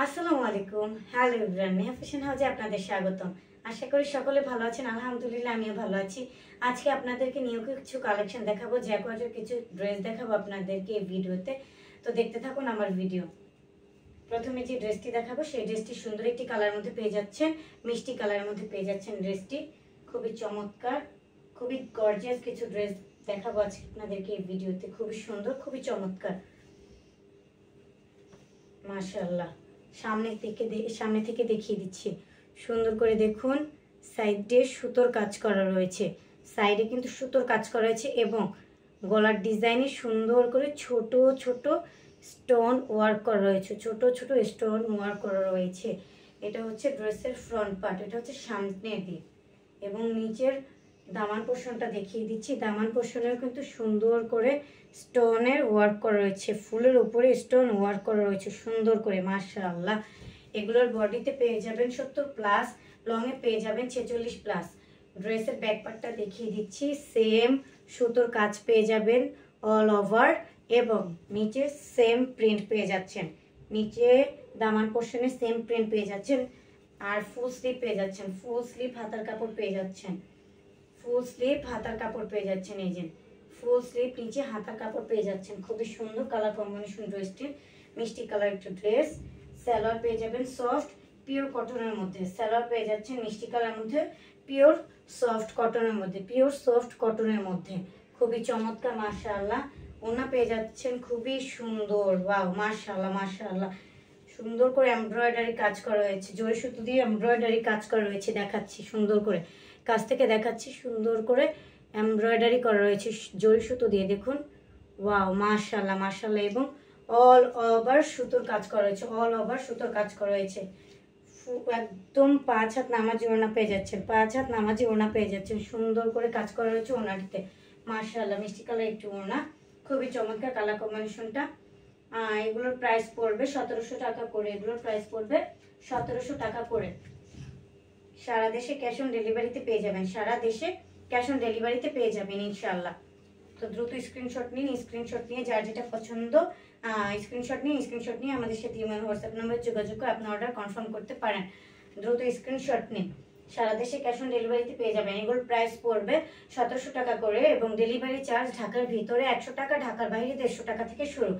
আসসালামু আলাইকুম। Hello everyone, Neha fashion হাউসে আপনাদের স্বাগতম। আশা করি সকলে ভালো আছেন। আলহামদুলিল্লাহ আমিও ভালো আছি। আজকে আপনাদেরকে নিউ কিছু কালেকশন দেখাবো, জ্যাকওয়ার্ডের কিছু ড্রেস দেখাবো আপনাদেরকে এই ভিডিওতে। তো দেখতে থাকুন আমার ভিডিও। প্রথমে যে ড্রেসটি দেখাবো সেই ড্রেসটি সুন্দর একটি কালার মধ্যে পেয়ে যাচ্ছেন, মিষ্টি কালারের মধ্যে পেয়ে যাচ্ছেন। ড্রেসটি খুবই চমৎকার, খুবই গর্জিয়াস কিছু ড্রেস দেখাবো আজকে আপনাদেরকে এই ভিডিওতে। খুবই সুন্দর, খুবই চমৎকার, মাশাআল্লাহ। সামনে থেকে দেখিয়ে দিচ্ছি। সুন্দর করে দেখুন, সাইডে সুতোর কাজ করা রয়েছে, সাইডে কিন্তু সুতোর কাজ করা হয়েছে এবং গলার ডিজাইনে সুন্দর করে ছোট ছোট স্টোন ওয়ার্ক করা রয়েছে, ছোট ছোট স্টোন ওয়ার্ক করা রয়েছে। এটা হচ্ছে ড্রেসের ফ্রন্ট পার্ট, এটা হচ্ছে সামনের দিক। এবং নিচের দামান পোর্শনটা দেখিয়ে দিচ্ছি। দামান পোর্শনেও কিন্তু সুন্দর করে স্টোনের ওয়ার্ক করা রয়েছে, ফুলের উপরে স্টোন ওয়ার্ক করা রয়েছে সুন্দর করে, মাশাআল্লাহ। এগুলোর বডিতে পেয়ে যাবেন 70+, লংয়ে পেয়ে যাবেন 46+। ড্রেসের ব্যাক পার্টটা দেখিয়ে দিচ্ছি। সেম সুতোর কাজ পেয়ে যাবেন অল ওভার এবং নিচে সেম প্রিন্ট পেয়ে যাচ্ছেন। নিচে দামান পোর্শনে সেম প্রিন্ট পেয়ে যাচ্ছেন। আর ফুল স্লিভ পেয়ে যাচ্ছেন, ফুল স্লিভ হাতার কাপড় পেয়ে যাচ্ছেন, ফুল স্লিভ হাতার কাপড় পেয়ে যাচ্ছেন। এই যে ফুল স্লিভ নিচে হাতার কাপড় পেয়ে যাচ্ছেন। খুবই সুন্দর কালার কম্বিনেশন ড্রেসটির, মিষ্টি কালার একটা ড্রেস। সালোয়ার পেয়ে যাবেন সফট পিওর কটনের মধ্যে, সালোয়ার পেয়ে যাচ্ছেন মিষ্টি কালার মধ্যে, পিওর সফট কটনের মধ্যে, পিওর সফট কটনের মধ্যে। খুবই চমৎকার, মাশাআল্লাহ। ওনা পেয়ে যাচ্ছেন খুবই সুন্দর, ওয়াও মাশাআল্লাহ মাশাআল্লাহ। সুন্দর করে এমব্রয়ডারি কাজ করা হয়েছে, জরি সুতো দিয়ে এমব্রয়ডারি কাজ করা রয়েছে। দেখাচ্ছি সুন্দর করে, কাছ থেকে দেখাচ্ছি। সুন্দর করে এমব্রয়ডারি করা রয়েছে জরি সুতো দিয়ে, দেখুন ওয়াও মাশাআল্লাহ মাশাআল্লাহ। এবং অল ওভার সুতোর কাজ করা হয়েছে, অল ওভার সুতোর কাজ করা হয়েছে। একদম 5 হাত নামাজি ওড়না পেয়ে যাচ্ছেন, 5 হাত নামাজি ওড়না পেয়ে যাচ্ছেন। সুন্দর করে কাজ করা হয়েছে ওড়নাটিতে, মাশাআল্লাহ। মিষ্টি কালার একটু ওড়না, খুবই চমৎকার কালার কম্বিনেশনটা। এগুলোর প্রাইস পড়বে 1700 টাকা করে, এগুলোর প্রাইস পড়বে 1700 টাকা করে। সারা দেশে ক্যাশ অন ডেলিভারিতে পেয়ে যাবেন, সারা দেশে ক্যাশ অন ডেলিভারিতে পেয়ে যাবেন ইনশাআল্লাহ। তো দ্রুত স্ক্রিনশট নিন, স্ক্রিনশট নিয়ে যার যেটা পছন্দ স্ক্রিনশট নিয়ে আমাদের সাথে ইমেল হোয়াটসঅ্যাপ নম্বরে যোগাযোগ করে আপনি অর্ডার কনফার্ম করতে পারেন। দ্রুত স্ক্রিনশট নিন, সারা দেশে ক্যাশ অন ডেলিভারিতে পেয়ে যাবেন। এগুলোর প্রাইস পড়বে 1700 টাকা করে এবং ডেলিভারি চার্জ ঢাকার ভিতরে 100 টাকা, ঢাকার বাইরে 150 টাকা থেকে শুরু।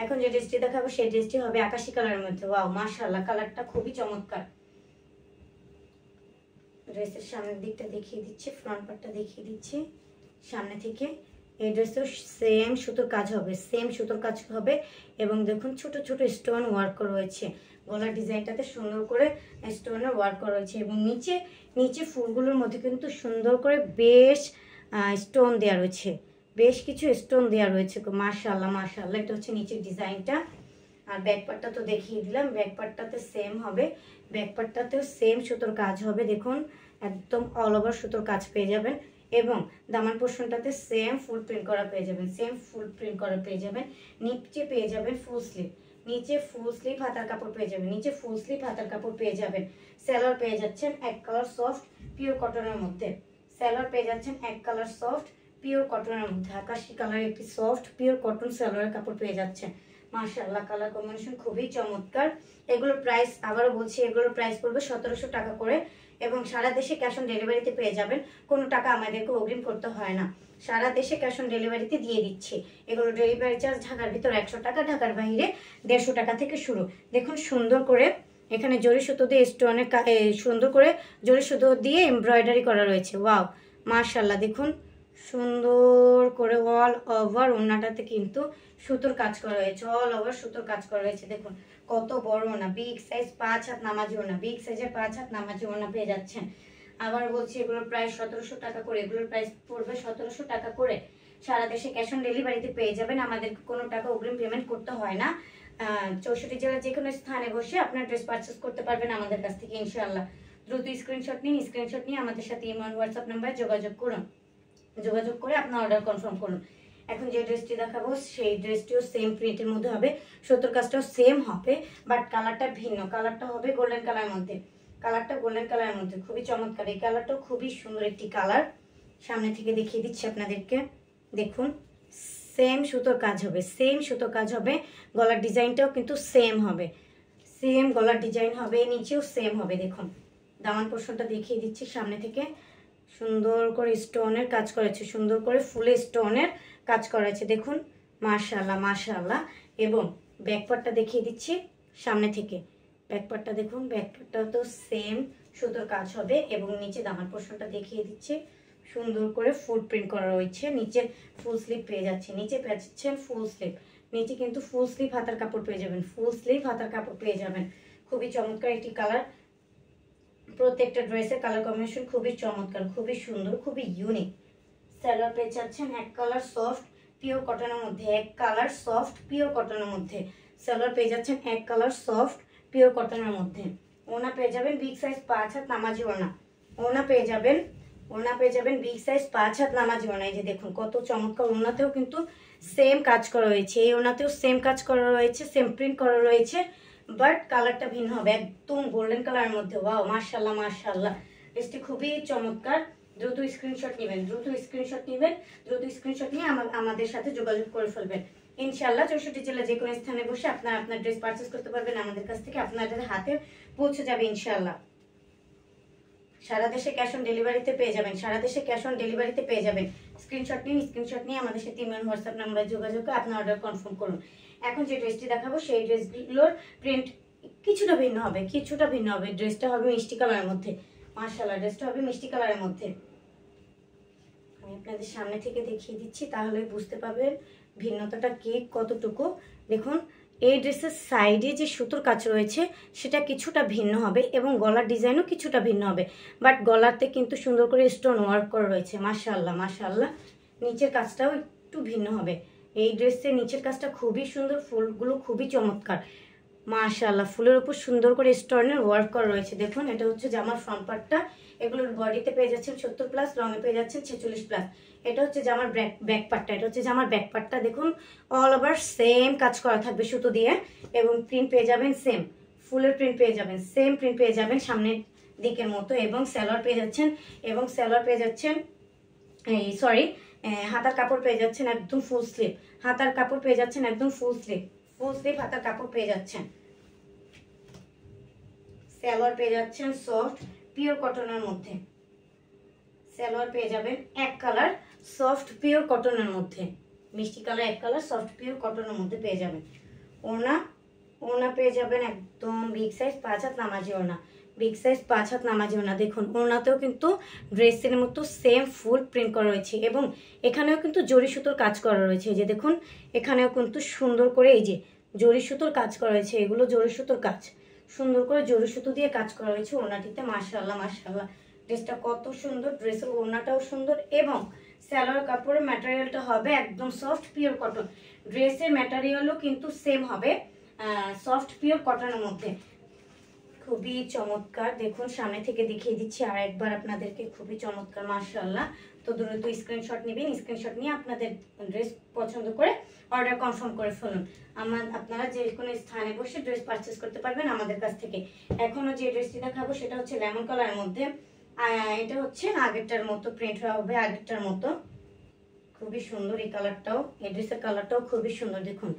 এখন যে ড্রেসটি দেখাবো সেই ড্রেসটি হবে আকাশি কালারের মধ্যে, ওয়াও মাশাআল্লাহ, কালারটা খুবই চমৎকার। ড্রেসের সামনের দিকটা দেখিয়ে দিচ্ছি, ফ্রন্ট পার্টটা দেখিয়ে দিচ্ছি সামনে থেকে। এই ড্রেসেও সেম সুতোর কাজ হবে, সেম সুতোর কাজ হবে এবং দেখুন ছোট ছোট স্টোন ওয়ার্ক করা রয়েছে। গলার ডিজাইনটাতে সুন্দর করে স্টোনের ওয়ার্ক করা রয়েছে এবং নিচে ফুলগুলোর মধ্যে কিন্তু সুন্দর করে বেশ স্টোন দেওয়া রয়েছে, বেশ কিছু স্টোন দেওয়া রয়েছে, মাশাআল্লাহ মাশাআল্লাহ। এটা হচ্ছে নিচের ডিজাইনটা। আর ব্যাক পার্টটা তো দেখিয়ে দিলাম, ব্যাক পার্টটাতে সেম হবে, ব্যাক পার্টটাতেও সেম সুতোর কাজ হবে। দেখুন একদম অল ওভার সুতোর কাজ পেয়ে যাবেন এবং দামান পোর্শনটাতে সেম ফুল প্রিন্ট করা পেয়ে যাবেন, সেম ফুল প্রিন্ট করা পেয়ে যাবেন। নিচে পেয়ে যাবেন ফুল স্লিভ, নিচে ফুল স্লিভ হাতার কাপড় পেয়ে যাবেন, নিচে ফুল স্লিভ হাতার কাপড় পেয়ে যাবেন। সালোয়ার পেয়ে যাচ্ছেন এক কালার সফট পিওর কটনের মধ্যে, সালোয়ার পেয়ে যাচ্ছেন এক কালার সফট পিওর কটনের মধ্যে, আকাশি কালারের একটি সফট পিওর কটন সালোয়ারের কাপড় পেয়ে যাচ্ছেন। মাশাআল্লাহ, কালার কম্বিনেশন খুবই চমৎকার। এগুলোর প্রাইস আবারও বলছি, এগুলোর প্রাইস পড়বে 1700 টাকা করে এবং সারা দেশে ক্যাশ অন ডেলিভারিতে পেয়ে যাবেন। কোনো টাকা আমাদেরকে অগ্রিম করতে হয় না, সারা দেশে ক্যাশ অন ডেলিভারিতে দিয়ে দিচ্ছি। এগুলো ডেলিভারি চার্জ ঢাকার ভিতর 100 টাকা, ঢাকার বাইরে 150 টাকা থেকে শুরু। দেখুন সুন্দর করে এখানে জরি সুতো দিয়ে স্টোনের সুন্দর করে জরি সুতো দিয়ে এমব্রয়ডারি করা রয়েছে, ওয়াও মাশাআল্লাহ। দেখুন সুন্দর করে অল ওভার ওড়নাটাতে কিন্তু সুতোর কাজ করা হয়েছে, অল ওভার সুতোর কাজ করা হয়েছে। দেখুন কত বড় ওড়না, বিগ সাইজ 5 হাত নামাজি ওড়না, বিগ সাইজের 5 হাত নামাজি ওড়না পেয়ে যাচ্ছেন। আবার বলছি এগুলোর প্রাইস 1700 টাকা করে, এগুলোর প্রাইস পড়বে 1700 টাকা করে। সারা দেশে ক্যাশ অন ডেলিভারিতে পেয়ে যাবেন, আমাদের কোনো টাকা অগ্রিম পেমেন্ট করতে হয় না। 64 জেলার যে কোনো স্থানে বসে আপনার ড্রেস পারচেস করতে পারবেন আমাদের কাছ থেকে ইনশাআল্লাহ। দ্রুত স্ক্রিনশট নিন, স্ক্রিনশট নিয়ে আমাদের সাথে ইমেল হোয়াটসঅ্যাপ নাম্বারে যোগাযোগ করুন, যোগাযোগ করে আপনার অর্ডার কনফার্ম করুন। এখন যে ড্রেসটি দেখাবো সেই ড্রেসটিও সেম প্রিন্টের মধ্যে হবে, সুতোর কাজটাও সেম হবে, বাট কালারটা ভিন্ন, কালারটা হবে গোল্ডেন কালারের মধ্যে, কালারটা গোল্ডেন কালারের মধ্যে খুবই চমৎকার। এই কালারটাও খুবই সুন্দর একটি কালার। সামনে থেকে দেখিয়ে দিচ্ছি আপনাদেরকে, দেখুন সেম সুতোর কাজ হবে, সেম সুতোর কাজ হবে, গলার ডিজাইনটাও কিন্তু সেম হবে, সেম গলার ডিজাইন হবে, নিচেও সেম হবে। দেখুন দামান পোর্শনটা দেখিয়ে দিচ্ছি সামনে থেকে। সুন্দর করে স্টোনের কাজ করেছে, সুন্দর করে ফুলে স্টোনের কাজ করেছে। দেখুন মাশাআল্লাহ মাশাআল্লাহ। এবং ব্যাকপার্টটা দেখিয়ে দিচ্ছি সামনে থেকে। ব্যাকপার্টটা দেখুন, ব্যাকপার্টটাও তো সেম সুতোর কাজ হবে। এবং নিচে দামান পোর্শনটা দেখিয়ে দিচ্ছে, সুন্দর করে ফুল প্রিন্ট করা রয়েছে। নিচে ফুল স্লিভ পেয়ে যাচ্ছে, নিচে পাচ্ছেন ফুল স্লিভ। নিচে কিন্তু ফুল স্লিভ হাতার কাপড় পেয়ে যাবেন, ফুল স্লিভ হাতার কাপড় পেয়ে যাবেন। খুবই চমৎকার একটি কালার। প্রত্যেকটা ড্রেসের কালার কম্বিনেশন খুবই চমৎকার, খুবই সুন্দর, খুবই ইউনিক। সালোয়ার পেয়ে যাচ্ছেন এক কালার সফট পিওর কটনের মধ্যে, এক কালার সফট পিওর কটনের মধ্যে। সালোয়ার পেয়ে যাচ্ছেন এক কালার সফট পিওর কটনের মধ্যে। ওনা পেয়ে যাবেন বিগ সাইজ 5 হাত নামাজি ওনা। ওনা পেয়ে যাবেন বিগ সাইজ 5 হাত নামাজি ওনা। এই যে দেখুন কত চমৎকার। ওনাতেও কিন্তু সেম কাজ করা রয়েছে, এই ওনাতেও সেম কাজ করা রয়েছে, সেম প্রিন্ট করা রয়েছে, বাট কালারটা ভিন্ন হবে, একদম গোল্ডেন কালারের মধ্যে। ওয়াও মাশাআল্লাহ মাশাআল্লাহ। ড্রেসটি খুবই চমৎকার। দ্রুত স্ক্রিনশট নেবেন, দ্রুত স্ক্রিনশট নেবেন, দ্রুত স্ক্রিনশট নিয়ে আমাদের সাথে যোগাযোগ করে ফেলবেন। ইনশাআল্লাহ 64 জেলা যে কোনো স্থানে বসে আপনারা আপনার ড্রেস পারচেজ করতে পারবেন আমাদের কাছ থেকে, আপনাদের হাতে পৌঁছে যাবে ইনশাআল্লাহ। সারা দেশে ক্যাশ অন ডেলিভারিতে পেয়ে যাবেন, সারা দেশে ক্যাশ অন ডেলিভারিতে পেয়ে যাবেন। স্ক্রিনশট নিন, স্ক্রিনশট নিয়ে আমাদের সাথে ইমেল হোয়াটসঅ্যাপ নাম্বারে যোগাযোগ করে আপনার অর্ডার কনফার্ম করুন। এখন যে ড্রেসটি দেখাবো সেই ড্রেসগুলোর প্রিন্ট কিছুটা ভিন্ন হবে, কিছুটা ভিন্ন হবে। ড্রেসটা হবে মিষ্টি কালারের মধ্যে। মাশাআল্লাহ, ড্রেসটা হবে মিষ্টি কালারের মধ্যে। আমি আপনাদের সামনে থেকে দেখিয়ে দিচ্ছি, তাহলে বুঝতে পারবেন ভিন্নতাটা কি কতটুকু। দেখুন এই ড্রেসের সাইডে যে সুতোর কাজ রয়েছে সেটা কিছুটা ভিন্ন হবে এবং গলার ডিজাইনও কিছুটা ভিন্ন হবে, বাট গলাতে কিন্তু সুন্দর করে স্টোন ওয়ার্ক করা রয়েছে। মাশাআল্লাহ মাশাআল্লাহ। নিচের কাজটাও একটু ভিন্ন হবে। এই ড্রেসের নিচের কাজটা খুবই সুন্দর, ফুলগুলো খুবই চমৎকার। মাশাআল্লাহ, ফুলের উপর সুন্দর করে স্টোনের ওয়ার্ক করা রয়েছে। দেখুন এটা হচ্ছে জামার ফ্রন্ট পার্টটা। এগুলোর বডিতে পেয়ে যাচ্ছেন 70+, লংয়ে পেয়ে যাচ্ছেন 46+। এটা হচ্ছে জামার ব্যাক পার্টটা, এটা হচ্ছে জামার ব্যাক পার্টটা। দেখুন অল ওভার সেম কাজ করা থাকবে সুতো দিয়ে এবং প্রিন্ট পেয়ে যাবেন সেম, ফুলের প্রিন্ট পেয়ে যাবেন, সেম প্রিন্ট পেয়ে যাবেন সামনের দিকের মতো। এবং সালোয়ার পেয়ে যাচ্ছেন, হাতার কাপড় পেয়ে যাচ্ছেন একদম ফুল স্লিভ, হাতার কাপড় পেয়ে যাচ্ছেন একদম ফুল স্লিভ হাতার কাপড় পেয়ে যাচ্ছেন। সালোয়ার পেয়ে যাচ্ছেন সফট পিওর কটনের মধ্যে, সালোয়ার পেয়ে যাবেন এক কালার সফট পিওর কটনের মধ্যে, মিষ্টি কালার এক কালার সফট পিওর কটনের মধ্যে পেয়ে যাবেন। ওনা পেয়ে যাবেন একদম বিগ সাইজ 5 হাত নামাজি ওনা, বিগ সাইজ 5 হাত নামাজি ওনা। দেখুন ওনাতেও কিন্তু ড্রেসের মতো সেম ফুল প্রিন্ট করা রয়েছে এবং এখানেও কিন্তু জরি সুতোর কাজ করা রয়েছে। এই যে দেখুন এখানেও কিন্তু সুন্দর করে এই যে জরি সুতোর কাজ করা রয়েছে, এগুলো জরি সুতোর কাজ, সুন্দর করে জরি সুতো দিয়ে কাজ করা হয়েছে ওনাটিতে। মাশাআল্লাহ মাশাআল্লাহ, ড্রেসটা কত সুন্দর, ড্রেসের ওড়নাটাও সুন্দর এবং সালোয়ার কাপড়ের ম্যাটেরিয়ালটা হবে একদম সফট পিওর কটন। ড্রেসের ম্যাটেরিয়ালও কিন্তু সেম হবে সফট পিওর কটনের মধ্যে। খুবই চমৎকার। দেখুন সামনে থেকে দেখিয়ে দিচ্ছি আর একবার আপনাদেরকে, খুবই চমৎকার মাশাআল্লাহ। তো দ্রুত স্ক্রিনশট নেবেন, স্ক্রিনশট নিয়ে আপনাদের ড্রেস পছন্দ করে অর্ডার কনফার্ম করে ফেলুন। আপনারা যে কোনো স্থানে বসে ড্রেস পারচেস করতে পারবেন আমাদের কাছ থেকে। এখনো যে ড্রেসটি দেখাবো সেটা হচ্ছে লেমন কালারের মধ্যে। এটা হচ্ছে আগেরটার মতো প্রিন্ট হবে, আগেরটার মতো। খুবই সুন্দর এই কালারটাও, এই ড্রেসের কালারটাও খুবই সুন্দর। দেখুন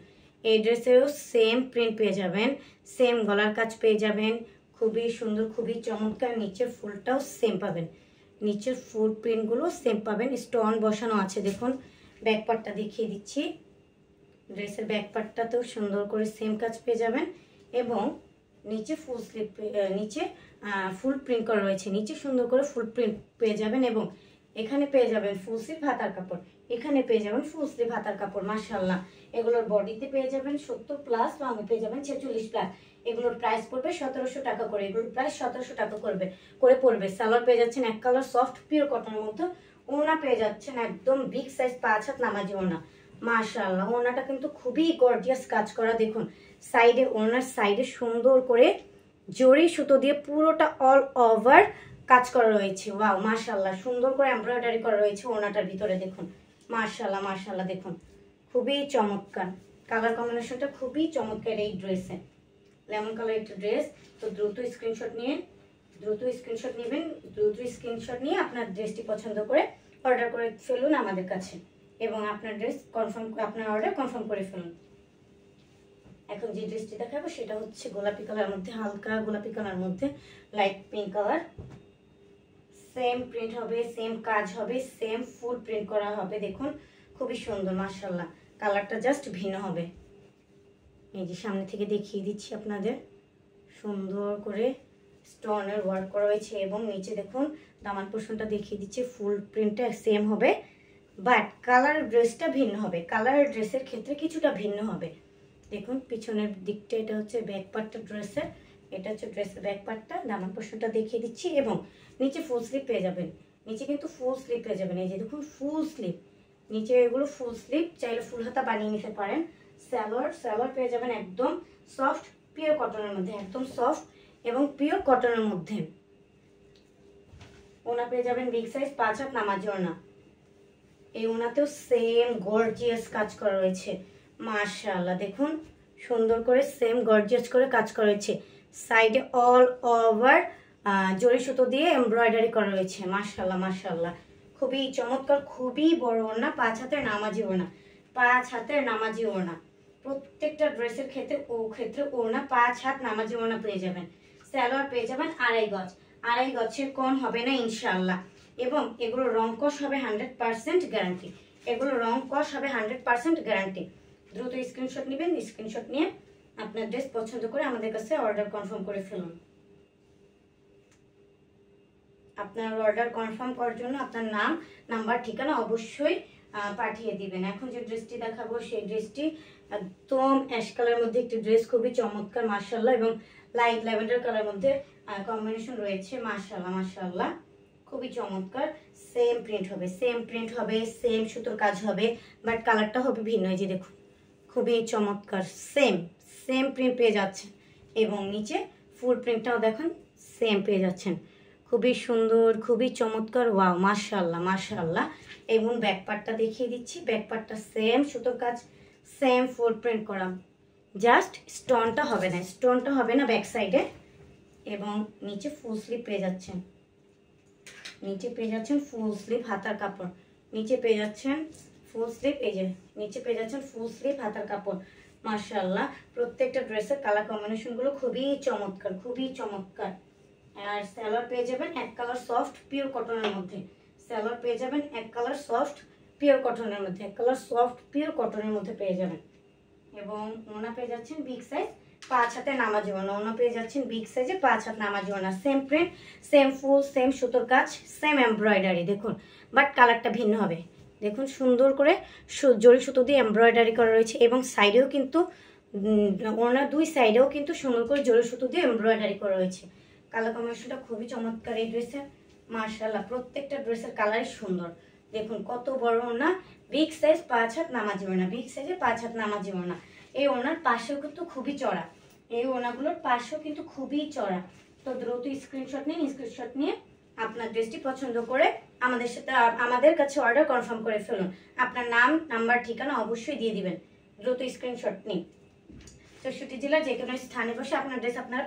এই ড্রেসেও সেম প্রিন্ট পেয়ে যাবেন, সেম গলার কাজ পেয়ে যাবেন, খুবই সুন্দর, খুবই চমৎকার। নিচের ফুলটাও সেম পাবেন, নিচের ফুল প্রিন্টগুলো সেম পাবেন, স্টোন বসানো আছে। দেখুন ব্যাক পার্টটা দেখিয়ে দিচ্ছি, ড্রেসের ব্যাক পার্টটাতেও সুন্দর করে সেম কাজ পেয়ে যাবেন এবং নিচে ফুল স্লিভ, নিচে ফুল প্রিন্ট করা রয়েছে, নিচে সুন্দর করে ফুল প্রিন্ট পেয়ে যাবেন এবং এখানে পেয়ে যাবেন ফুল স্লিভ হাতার কাপড়, এখানে পেয়ে যাবেন ফুল স্লিভ হাতার কাপড়। মাশাআল্লাহ, এগুলোর বডিতে পেয়ে যাবেন 70+, লংয়ে পেয়ে যাবেন 46+। এগুলোর প্রাইস পড়বে 1700 টাকা করে, এগুলোর প্রাইস 1700 টাকা করে পড়বে। সালোয়ার পেয়ে যাচ্ছেন এক কালার সফট পিওর কটনের মধ্যে। ওড়না পেয়ে যাচ্ছেন একদম বিগ সাইজ 5 হাত নামাজি ওড়না। মাশাআল্লাহ, ওড়নাটা কিন্তু খুবই গর্জিয়াস কাজ করা। দেখুন সাইডে, ওড়নার সাইডে সুন্দর করে জরি সুতো দিয়ে পুরোটা অল ওভার কাজ করা রয়েছে। ওয়াও মাশাআল্লাহ, সুন্দর করে এমব্রয়ডারি করা রয়েছে ওড়নাটার ভিতরে। দেখুন মাশাআল্লাহ মাশাআল্লাহ, দেখুন খুবই চমৎকার কালার কম্বিনেশনটা, খুবই চমৎকার এই ড্রেসে। লেমন কালার একটা ড্রেস। তো দ্রুত স্ক্রিনশট নেবেন, দ্রুত স্ক্রিনশট নিয়ে আপনার ড্রেসটি পছন্দ করে অর্ডার করে ফেলুন আমাদের কাছে এবং আপনার ড্রেস কনফার্ম, আপনার অর্ডার কনফার্ম করে ফেলুন। এখন যে ড্রেসটি দেখাবো সেটা হচ্ছে গোলাপি কালার মধ্যে, হালকা গোলাপি কালার মধ্যে light pink colour. Same print হবে, সেম কাজ হবে, সেম ফুল প্রিন্ট করা হবে। দেখুন খুবই সুন্দর মাশাআল্লাহ, কালারটা জাস্ট ভিন্ন হবে। এই যে সামনে থেকে দেখিয়ে দিচ্ছি আপনাদের, সুন্দর করে স্টোনের ওয়ার্ক করা হয়েছে এবং নিচে দেখুন দামান পোর্শনটা দেখিয়ে দিচ্ছে, ফুল প্রিন্টটা সেম হবে বাট কালার ড্রেসটা ভিন্ন হবে। কালার ড্রেসের ক্ষেত্রে কিছুটা ভিন্ন হবে। দেখুন পিছনের দিকটা, এটা হচ্ছে ব্যাক পার্টটা ড্রেসের, এটা হচ্ছে ড্রেসের ব্যাক পার্টটা। দামান পোর্শনটা দেখিয়ে দিচ্ছি এবং নিচে ফুল স্লিভ পেয়ে যাবেন। নিচে কিন্তু ফুল স্লিভ পেয়ে যাবেন। এই যে দেখুন ফুল স্লিভ, নিচে এগুলো ফুল স্লিভ, চাইলে ফুল হাতা বানিয়ে নিতে পারেন। সালোয়ার পেয়ে যাবেন একদম সফট পিওর কটনের মধ্যে, একদম সফট এবং পিওর কটনের মধ্যে। ওনা পেয়ে যাবেন বিগ সাইজ 5 হাত নামাজি ওনা। এই ওনাতেও সেম গর্জিয়াস কাজ করা রয়েছে মাশাআল্লাহ। দেখুন সুন্দর করে সেম গর্জিয়াস করে কাজ করা রয়েছে। সাইডে অল ওভার জরি সুতো দিয়ে এমব্রয়ডারি করা রয়েছে মাশাআল্লাহ মাশাআল্লাহ। খুবই চমৎকার, খুবই বড় ওড়না, 5 হাতের নামাজি ওড়না, 5 হাতের নামাজি ওড়না। প্রত্যেকটা ড্রেসের ক্ষেত্রে ওড়না 5 হাত নামাজি ওড়না পেয়ে যাবেন। সালোয়ার পেয়ে যাবেন 2.5 গজ, 2.5 গজের কম হবে না ইনশাআল্লাহ। এবং এগুলো রং কস হবে 100% গ্যারান্টি। এগুলো রং কস হবে 100% গ্যারান্টি। দ্রুত স্ক্রিনশট নেবেন, স্ক্রিনশট নিয়ে আপনার ড্রেস পছন্দ করে আমাদের কাছে অর্ডার কনফার্ম করে ফেলুন। আপনার অর্ডার কনফার্ম করার জন্য আপনার নাম, নাম্বার, ঠিকানা অবশ্যই পাঠিয়ে দিবেন। এখন যে ড্রেসটি দেখাবো সেই ড্রেসটি একদম অ্যাশ কালার মধ্যে একটি ড্রেস, খুবই চমৎকার মাশাআল্লাহ এবং লাইট ল্যাভেন্ডার কালার মধ্যে কম্বিনেশন রয়েছে মাশাআল্লাহ মাশাআল্লাহ, খুবই চমৎকার। সেম প্রিন্ট হবে, সেম প্রিন্ট হবে, সেম সুতোর কাজ হবে বাট কালারটা হবে ভিন্ন। এই যে দেখুন খুবই চমৎকার, সেম প্রিন্ট পেয়ে যাচ্ছেন এবং নিচে ফুল প্রিন্টটাও দেখুন সেম পেয়ে যাচ্ছেন। খুবই সুন্দর, খুবই চমৎকার, ওয়াও মাশাআল্লাহ মাশাআল্লাহ। এবং ব্যাক পার্টটা দেখিয়ে দিচ্ছি, ব্যাক পার্টটা সেম সুতোর কাজ, সেম ফুল প্রিন্ট করা, জাস্ট স্টোনটা হবে না ব্যাক সাইডে। এবং নিচে ফুল স্লিভ পেয়ে যাচ্ছেন, নিচে পেয়ে যাচ্ছেন ফুল স্লিভ হাতার কাপড়, নিচে পেয়ে যাচ্ছেন ফুল স্লিভ, এই যে নিচে পেয়ে যাচ্ছেন ফুল স্লিভ হাতার কাপড় মাশাআল্লাহ। প্রত্যেকটা ড্রেসের কালার কম্বিনেশনগুলো খুবই চমৎকার, খুবই চমৎকার। আর সালোয়ার পেয়ে যাবেন এক কালার সফট পিওর কটনের মধ্যে, সালোয়ার পেয়ে যাবেন এক কালার সফট পিওর কটনের মধ্যে, এক কালার সফট পিওর কটনের মধ্যে পেয়ে যাবেন। এবং ওনা পেয়ে যাচ্ছেন বিগ সাইজ 5 হাতে নামাজি ওনা, ওনা পেয়ে যাচ্ছেন বিগ সাইজে 5 হাত নামাজি ওনা। সেম প্রিন্ট, সেম ফুল, সেম সুতোর কাজ, সেম এমব্রয়ডারি। দেখুন বাট কালারটা ভিন্ন হবে। দেখুন সুন্দর করে জরি সুতো দিয়ে এমব্রয়ডারি করা রয়েছে এবং সাইডেও কিন্তু ওনার 2 সাইডেও কিন্তু সুন্দর করে জরি সুতো দিয়ে এমব্রয়ডারি করা রয়েছে। কালার কম্বিনেশনটা খুবই চমৎকার এই ড্রেসের মাশাআল্লাহ। প্রত্যেকটা ড্রেসের কালারই সুন্দর। দেখুন কত বড় ওনা, বিগ সাইজ 5 হাত নামাজি ওনা, বিগ সাইজে 5 হাত নামাজি ওনা। এই ওনার পাশেও কিন্তু খুবই চড়া, এই ওনাগুলোর পাশেও কিন্তু খুবই চড়া। তো দ্রুত স্ক্রিনশট নিন, স্ক্রিনশট নিয়ে আপনার ড্রেসটি পছন্দ করে আমাদের কাছে অর্ডার কনফার্ম করে ফেলুন। আপনার নাম, নাম্বার, ঠিকানা অবশ্যই দিয়ে দিবেন। দ্রুত স্ক্রিনশট নিন। 64 জেলার যে কোনো স্থানে বসে আপনার ড্রেস আপনারা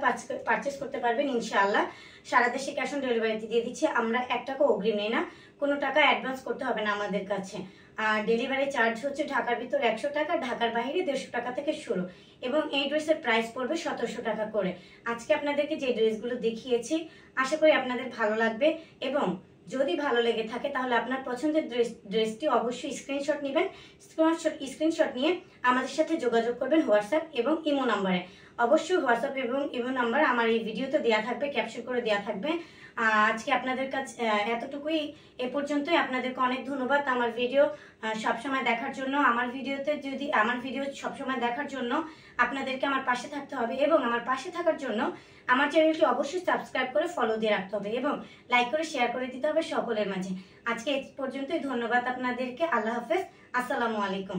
পারচেস করতে পারবেন ইনশাআল্লাহ। সারা দেশে ক্যাশ অন ডেলিভারিতে দিয়ে দিচ্ছি। আমরা 1 টাকা অগ্রিম নেই না, কোনো টাকা অ্যাডভান্স করতে হবে না আমাদের কাছে। আর ডেলিভারি চার্জ হচ্ছে ঢাকার ভিতর 100 টাকা, ঢাকার বাইরে 150 টাকা থেকে শুরু। এবং এই ড্রেসের প্রাইস পড়বে 1700 টাকা করে। আজকে আপনাদেরকে যে ড্রেসগুলো দেখিয়েছি আশা করি আপনাদের ভালো লাগবে এবং যদি ভালো লেগে থাকে তাহলে আপনার পছন্দের ড্রেসটি অবশ্যই স্ক্রিনশট নেবেন। স্ক্রিনশট নিয়ে আমাদের সাথে যোগাযোগ করবেন হোয়াটসঅ্যাপ এবং ইমো নাম্বারে। অবশ্যই হোয়াটসঅ্যাপ এবং ইমো নাম্বার আমার এই ভিডিওতে দেওয়া থাকবে, ক্যাপশন করে দেওয়া থাকবে। আজকে আপনাদের কাছে এতটুকুই, এ পর্যন্তই। আপনাদেরকে অনেক ধন্যবাদ আমার ভিডিও সবসময় দেখার জন্য। আমার ভিডিও সবসময় দেখার জন্য আপনাদেরকে আমার পাশে থাকতে হবে এবং আমার পাশে থাকার জন্য আমার চ্যানেলটি অবশ্যই সাবস্ক্রাইব করে ফলো দিয়ে রাখতে হবে এবং লাইক করে শেয়ার করে দিতে হবে সকলের মাঝে। আজকে এই পর্যন্তই, ধন্যবাদ আপনাদেরকে। আল্লাহ হাফেজ, আসসালামু আলাইকুম।